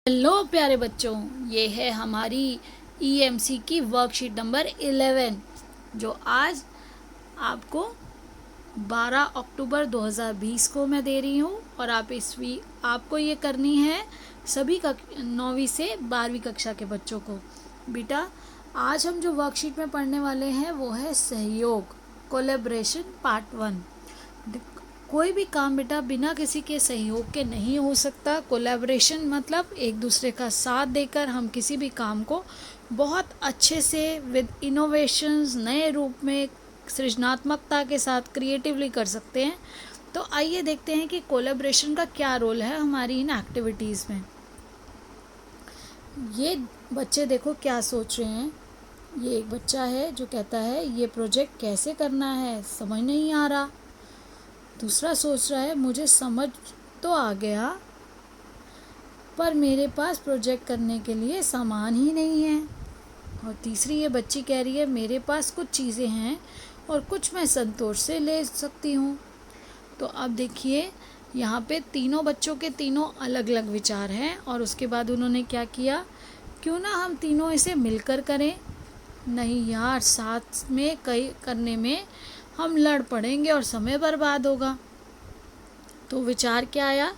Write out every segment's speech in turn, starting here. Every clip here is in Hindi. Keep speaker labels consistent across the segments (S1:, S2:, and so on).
S1: हेलो प्यारे बच्चों, ये है हमारी ईएमसी की वर्कशीट नंबर 11 जो आज आपको 12 अक्टूबर 2020 को मैं दे रही हूँ। और आपको ये करनी है सभी 9वीं से 12वीं कक्षा के बच्चों को। बेटा, आज हम जो वर्कशीट में पढ़ने वाले हैं वो है सहयोग, कोलैबोरेशन पार्ट 1। कोई भी काम बेटा बिना किसी के सहयोग के नहीं हो सकता। कोलैबोरेशन मतलब एक दूसरे का साथ देकर हम किसी भी काम को बहुत अच्छे से विद इनोवेशंस, नए रूप में, सृजनात्मकता के साथ क्रिएटिवली कर सकते हैं। तो आइए देखते हैं कि कोलैबोरेशन का क्या रोल है हमारी इन एक्टिविटीज़ में। ये बच्चे देखो क्या सोच रहे हैं। ये एक बच्चा है जो कहता है ये प्रोजेक्ट कैसे करना है, समझ नहीं आ रहा। दूसरा सोच रहा है मुझे समझ तो आ गया पर मेरे पास प्रोजेक्ट करने के लिए सामान ही नहीं है। और तीसरी ये बच्ची कह रही है मेरे पास कुछ चीज़ें हैं और कुछ मैं संतोष से ले सकती हूँ। तो अब देखिए यहाँ पे तीनों बच्चों के तीनों अलग अलग विचार हैं। और उसके बाद उन्होंने क्या किया, क्यों ना हम तीनों इसे मिलकर करें। नहीं यार, साथ में कई करने में हम लड़ पड़ेंगे और समय बर्बाद होगा। तो विचार क्या आया,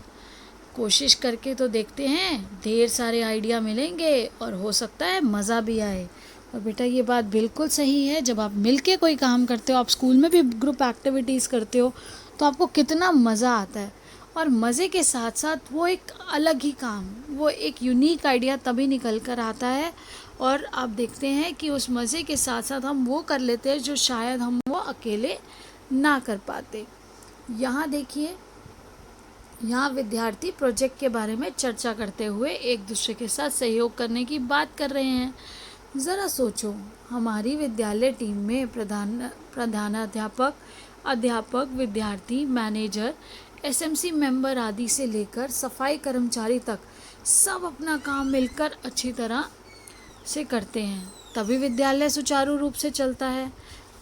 S1: कोशिश करके तो देखते हैं, ढेर सारे आइडिया मिलेंगे और हो सकता है मज़ा भी आए। और बेटा ये बात बिल्कुल सही है, जब आप मिलके कोई काम करते हो, आप स्कूल में भी ग्रुप एक्टिविटीज़ करते हो तो आपको कितना मज़ा आता है। और मज़े के साथ साथ वो एक अलग ही काम, वो एक यूनिक आइडिया तभी निकल कर आता है। और आप देखते हैं कि उस मज़े के साथ साथ हम वो कर लेते हैं जो शायद हम वो अकेले ना कर पाते। यहाँ देखिए, यहाँ विद्यार्थी प्रोजेक्ट के बारे में चर्चा करते हुए एक दूसरे के साथ सहयोग करने की बात कर रहे हैं। ज़रा सोचो, हमारी विद्यालय टीम में प्रधानाध्यापक, अध्यापक, विद्यार्थी, मैनेजर, एसएमसी मेंबर आदि से लेकर सफाई कर्मचारी तक सब अपना काम मिलकर अच्छी तरह से करते हैं, तभी विद्यालय सुचारू रूप से चलता है।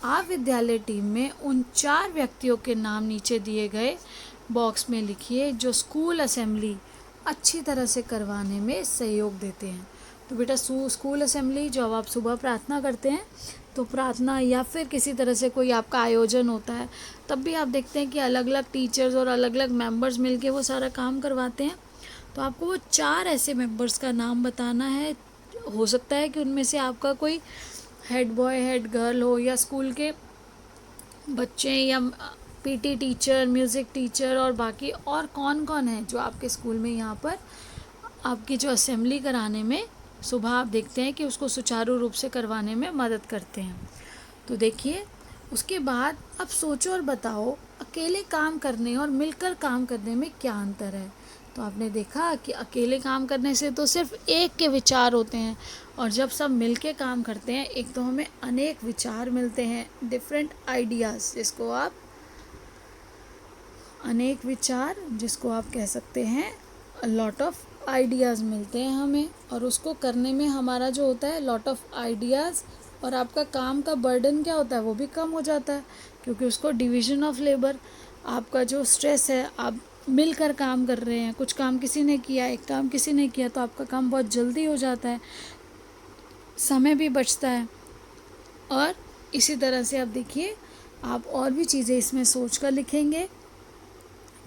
S1: आप विद्यालय टीम में उन 4 व्यक्तियों के नाम नीचे दिए गए बॉक्स में लिखिए जो स्कूल असेंबली अच्छी तरह से करवाने में सहयोग देते हैं। तो बेटा स्कूल असेंबली, जब आप सुबह प्रार्थना करते हैं तो प्रार्थना या फिर किसी तरह से कोई आपका आयोजन होता है, तब भी आप देखते हैं कि अलग अलग टीचर्स और अलग अलग मेंबर्स मिलके वो सारा काम करवाते हैं। तो आपको वो 4 ऐसे मेंबर्स का नाम बताना है। हो सकता है कि उनमें से आपका कोई हेड बॉय, हेड गर्ल हो, या स्कूल के बच्चे, या पीटी टीचर, म्यूज़िक टीचर, और बाकी और कौन कौन है जो आपके स्कूल में यहाँ पर आपकी जो असेंबली कराने में सुबह आप देखते हैं कि उसको सुचारू रूप से करवाने में मदद करते हैं। तो देखिए, उसके बाद अब सोचो और बताओ अकेले काम करने और मिलकर काम करने में क्या अंतर है। तो आपने देखा कि अकेले काम करने से तो सिर्फ एक के विचार होते हैं, और जब सब मिलके काम करते हैं एक तो हमें अनेक विचार मिलते हैं, डिफरेंट आइडियाज़, जिसको आप कह सकते हैं लॉट ऑफ आइडियाज़ मिलते हैं हमें। और उसको करने में हमारा जो होता है लॉट ऑफ आइडियाज़, और आपका काम का बर्डन क्या होता है वो भी कम हो जाता है, क्योंकि उसको डिवीज़न ऑफ लेबर, आपका जो स्ट्रेस है, आप मिलकर काम कर रहे हैं, कुछ काम किसी ने किया, एक काम किसी ने किया, तो आपका काम बहुत जल्दी हो जाता है, समय भी बचता है। और इसी तरह से आप देखिए, आप और भी चीज़ें इसमें सोच कर लिखेंगे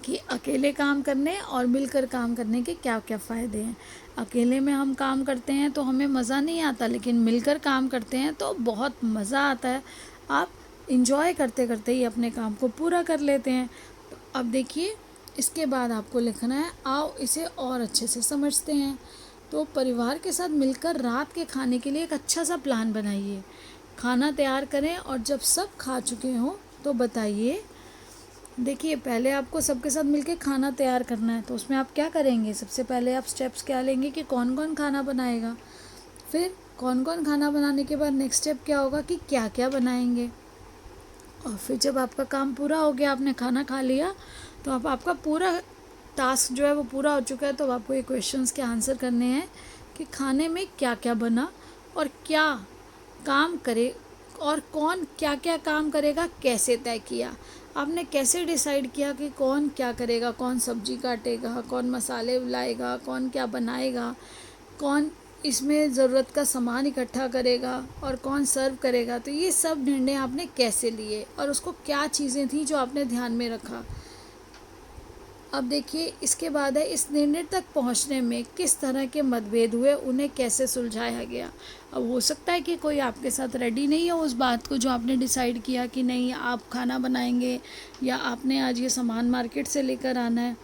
S1: कि अकेले काम करने और मिलकर काम करने के क्या क्या फ़ायदे हैं। अकेले में हम काम करते हैं तो हमें मज़ा नहीं आता, लेकिन मिलकर काम करते हैं तो बहुत मज़ा आता है। आप इंजॉय करते करते ही अपने काम को पूरा कर लेते हैं। तो अब देखिए, इसके बाद आपको लिखना है, आओ इसे और अच्छे से समझते हैं। तो परिवार के साथ मिलकर रात के खाने के लिए एक अच्छा सा प्लान बनाइए, खाना तैयार करें, और जब सब खा चुके हों तो बताइए। देखिए, पहले आपको सबके साथ मिलके खाना तैयार करना है, तो उसमें आप क्या करेंगे, सबसे पहले आप स्टेप्स क्या लेंगे कि कौन कौन खाना बनाएगा, फिर कौन कौन खाना बनाने के बाद नेक्स्ट स्टेप क्या होगा कि क्या क्या बनाएंगे। और फिर जब आपका काम पूरा हो गया, आपने खाना खा लिया, तो अब आपका पूरा टास्क जो है वो पूरा हो चुका है। तो आपको ये क्वेश्चंस के आंसर करने हैं कि खाने में क्या क्या बना और क्या काम करे, और कौन क्या क्या काम करेगा कैसे तय किया, आपने कैसे डिसाइड किया कि कौन क्या करेगा, कौन सब्जी काटेगा, कौन मसाले लाएगा, कौन क्या बनाएगा, कौन इसमें ज़रूरत का सामान इकट्ठा करेगा और कौन सर्व करेगा। तो ये सब निर्णय आपने कैसे लिए और उसको क्या चीज़ें थी जो आपने ध्यान में रखा। अब देखिए इसके बाद है इस निर्णय तक पहुंचने में किस तरह के मतभेद हुए, उन्हें कैसे सुलझाया गया। अब हो सकता है कि कोई आपके साथ रेडी नहीं हो उस बात को जो आपने डिसाइड किया कि नहीं आप खाना बनाएंगे या आपने आज ये सामान मार्केट से लेकर आना है।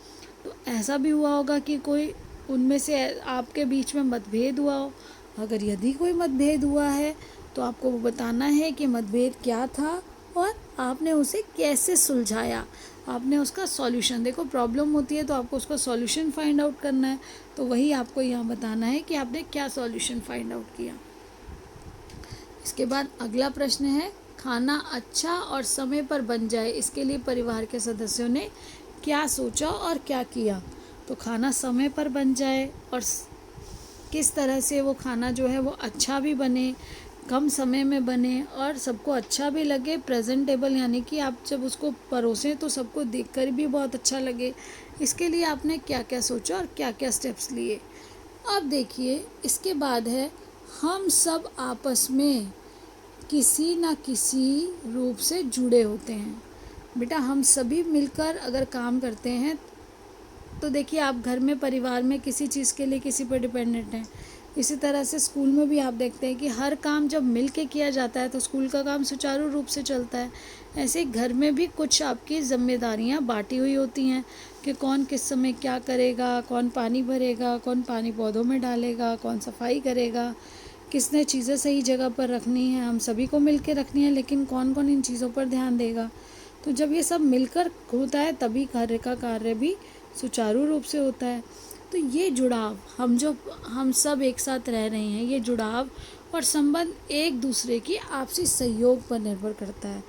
S1: तो ऐसा भी हुआ होगा कि कोई उनमें से आपके बीच में मतभेद हुआ हो। अगर यदि कोई मतभेद हुआ है तो आपको वो बताना है कि मतभेद क्या था और आपने उसे कैसे सुलझाया, आपने उसका सॉल्यूशन, देखो प्रॉब्लम होती है तो आपको उसका सॉल्यूशन फाइंड आउट करना है, तो वही आपको यहाँ बताना है कि आपने क्या सॉल्यूशन फाइंड आउट किया। इसके बाद अगला प्रश्न है खाना अच्छा और समय पर बन जाए इसके लिए परिवार के सदस्यों ने क्या सोचा और क्या किया। तो खाना समय पर बन जाए और किस तरह से वो खाना जो है वो अच्छा भी बने, कम समय में बने और सबको अच्छा भी लगे, प्रेजेंटेबल, यानी कि आप जब उसको परोसें तो सबको देखकर भी बहुत अच्छा लगे। इसके लिए आपने क्या क्या सोचा और क्या क्या स्टेप्स लिए। अब देखिए इसके बाद है हम सब आपस में किसी न किसी रूप से जुड़े होते हैं। बेटा हम सभी मिलकर अगर काम करते हैं तो देखिए आप घर में परिवार में किसी चीज़ के लिए किसी पर डिपेंडेंट हैं। इसी तरह से स्कूल में भी आप देखते हैं कि हर काम जब मिल के किया जाता है तो स्कूल का काम सुचारू रूप से चलता है। ऐसे घर में भी कुछ आपकी जिम्मेदारियां बांटी हुई होती हैं कि कौन किस समय क्या करेगा, कौन पानी भरेगा, कौन पानी पौधों में डालेगा, कौन सफाई करेगा, किसने चीज़ें सही जगह पर रखनी है, हम सभी को मिल के रखनी है, लेकिन कौन कौन इन चीज़ों पर ध्यान देगा। तो जब ये सब मिलकर होता है तभी कार्य भी सुचारू रूप से होता है। तो ये जुड़ाव हम सब एक साथ रह रहे हैं, ये जुड़ाव और संबंध एक दूसरे की आपसी सहयोग पर निर्भर करता है।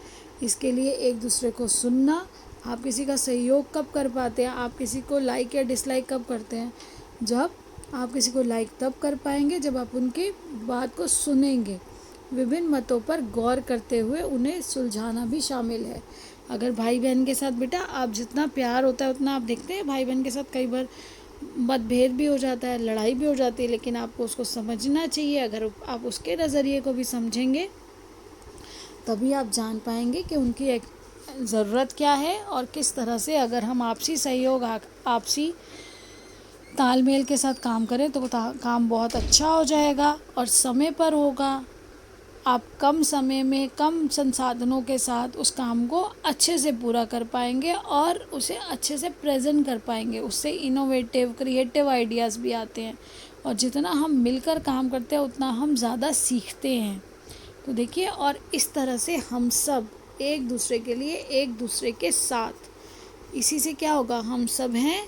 S1: इसके लिए एक दूसरे को सुनना, आप किसी का सहयोग कब कर पाते हैं, आप किसी को लाइक या डिसलाइक कब करते हैं, जब आप किसी को लाइक तब कर पाएंगे जब आप उनकी बात को सुनेंगे। विभिन्न मतों पर गौर करते हुए उन्हें सुलझाना भी शामिल है। अगर भाई बहन के साथ बेटा आप जितना प्यार होता है उतना आप देखते हैं भाई बहन के साथ कई बार मतभेद भी हो जाता है, लड़ाई भी हो जाती है, लेकिन आपको उसको समझना चाहिए। अगर आप उसके नज़रिए को भी समझेंगे तभी आप जान पाएंगे कि उनकी एक ज़रूरत क्या है और किस तरह से अगर हम आपसी सहयोग आपसी तालमेल के साथ काम करें तो काम बहुत अच्छा हो जाएगा और समय पर होगा। आप कम समय में कम संसाधनों के साथ उस काम को अच्छे से पूरा कर पाएंगे और उसे अच्छे से प्रेजेंट कर पाएंगे। उससे इनोवेटिव क्रिएटिव आइडियाज़ भी आते हैं और जितना हम मिलकर काम करते हैं उतना हम ज़्यादा सीखते हैं। तो देखिए और इस तरह से हम सब एक दूसरे के लिए एक दूसरे के साथ, इसी से क्या होगा, हम सब हैं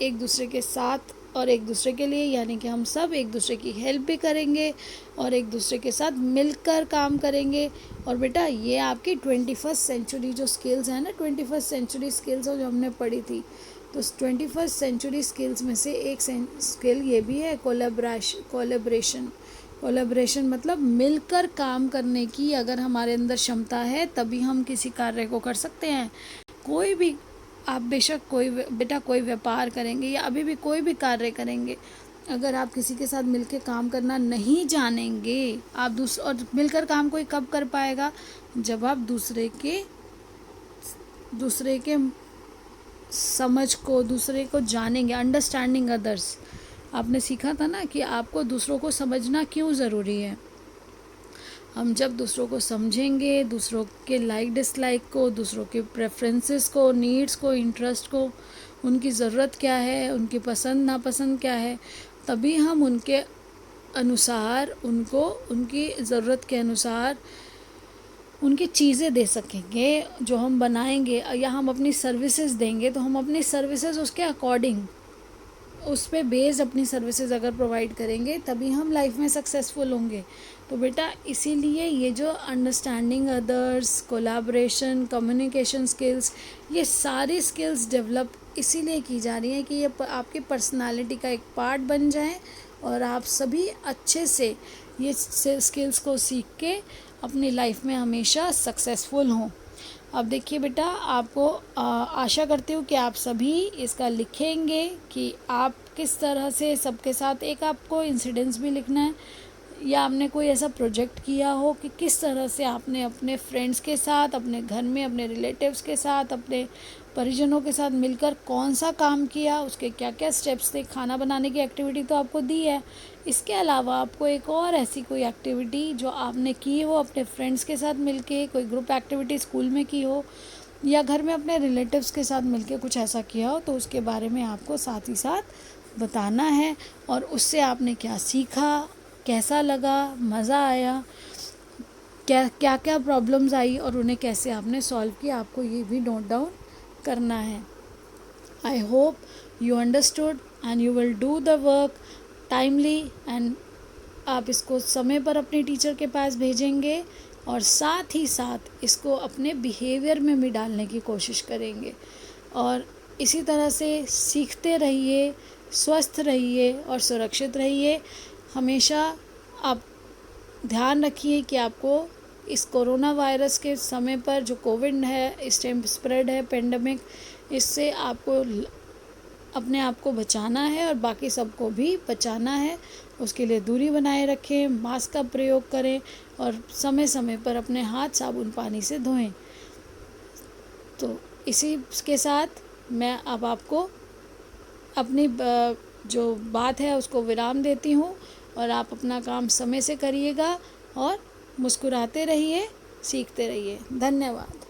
S1: एक दूसरे के साथ और एक दूसरे के लिए, यानी कि हम सब एक दूसरे की हेल्प भी करेंगे और एक दूसरे के साथ मिलकर काम करेंगे। और बेटा ये आपकी 21st सेंचुरी जो स्किल्स हैं ना, 21st सेंचुरी स्किल्स जो हमने पढ़ी थी, तो 21st सेंचुरी स्किल्स में से एक स्किल ये भी है कोलैबोरेशन मतलब मिलकर काम करने की अगर हमारे अंदर क्षमता है तभी हम किसी कार्य को कर सकते हैं। कोई भी आप बेशक कोई व्यापार करेंगे या अभी भी कोई भी कार्य करेंगे, अगर आप किसी के साथ मिलकर काम करना नहीं जानेंगे, आप और मिलकर काम कोई कब कर पाएगा, जब आप दूसरे के समझ को, दूसरे को जानेंगे। अंडरस्टैंडिंग अदर्स, आपने सीखा था ना कि आपको दूसरों को समझना क्यों ज़रूरी है। हम जब दूसरों को समझेंगे, दूसरों के लाइक डिसलाइक को, दूसरों के प्रेफरेंसेस को, नीड्स को, इंटरेस्ट को, उनकी ज़रूरत क्या है, उनकी पसंद नापसंद क्या है, तभी हम उनके अनुसार उनको उनकी ज़रूरत के अनुसार उनकी चीज़ें दे सकेंगे जो हम बनाएंगे, या हम अपनी सर्विसेज देंगे तो हम अपनी सर्विसेज उसके अकॉर्डिंग उस पर बेस्ड अपनी सर्विसेज अगर प्रोवाइड करेंगे तभी हम लाइफ में सक्सेसफुल होंगे। तो बेटा इसीलिए ये जो understanding others, collaboration, communication skills, ये सारी स्किल्स डेवलप इसीलिए की जा रही हैं कि ये आपकी पर्सनालिटी का एक पार्ट बन जाए और आप सभी अच्छे से ये स्किल्स को सीख के अपनी लाइफ में हमेशा सक्सेसफुल हों। अब देखिए बेटा, आपको आशा करती हूँ कि आप सभी इसका लिखेंगे कि आप किस तरह से सबके साथ, एक आपको इंसिडेंट्स भी लिखना है या आपने कोई ऐसा प्रोजेक्ट किया हो कि किस तरह से आपने अपने फ्रेंड्स के साथ, अपने घर में अपने रिलेटिव्स के साथ, अपने परिजनों के साथ मिलकर कौन सा काम किया, उसके क्या क्या स्टेप्स थे। खाना बनाने की एक्टिविटी तो आपको दी है, इसके अलावा आपको एक और ऐसी कोई एक्टिविटी जो आपने की हो अपने फ्रेंड्स के साथ मिलके, कोई ग्रुप एक्टिविटी स्कूल में की हो या घर में अपने रिलेटिव्स के साथ मिलके कुछ ऐसा किया हो, तो उसके बारे में आपको साथ ही साथ बताना है और उससे आपने क्या सीखा, कैसा लगा, मज़ा आया, क्या क्या प्रॉब्लम्स आई और उन्हें कैसे आपने सॉल्व किया, आपको ये भी नोट डाउन करना है। I hope you understood and you will do the work timely and आप इसको समय पर अपने टीचर के पास भेजेंगे और साथ ही साथ इसको अपने बिहेवियर में भी डालने की कोशिश करेंगे। और इसी तरह से सीखते रहिए, स्वस्थ रहिए और सुरक्षित रहिए। हमेशा आप ध्यान रखिए कि आपको इस कोरोना वायरस के समय पर, जो कोविड है इस टाइम स्प्रेड है, पेंडेमिक, इससे आपको अपने आप को बचाना है और बाकी सबको भी बचाना है। उसके लिए दूरी बनाए रखें, मास्क का प्रयोग करें और समय समय पर अपने हाथ साबुन पानी से धोएं। तो इसी के साथ मैं अब आपको अपनी जो बात है उसको विराम देती हूँ और आप अपना काम समय से करिएगा और मुस्कुराते रहिए, सीखते रहिए। धन्यवाद।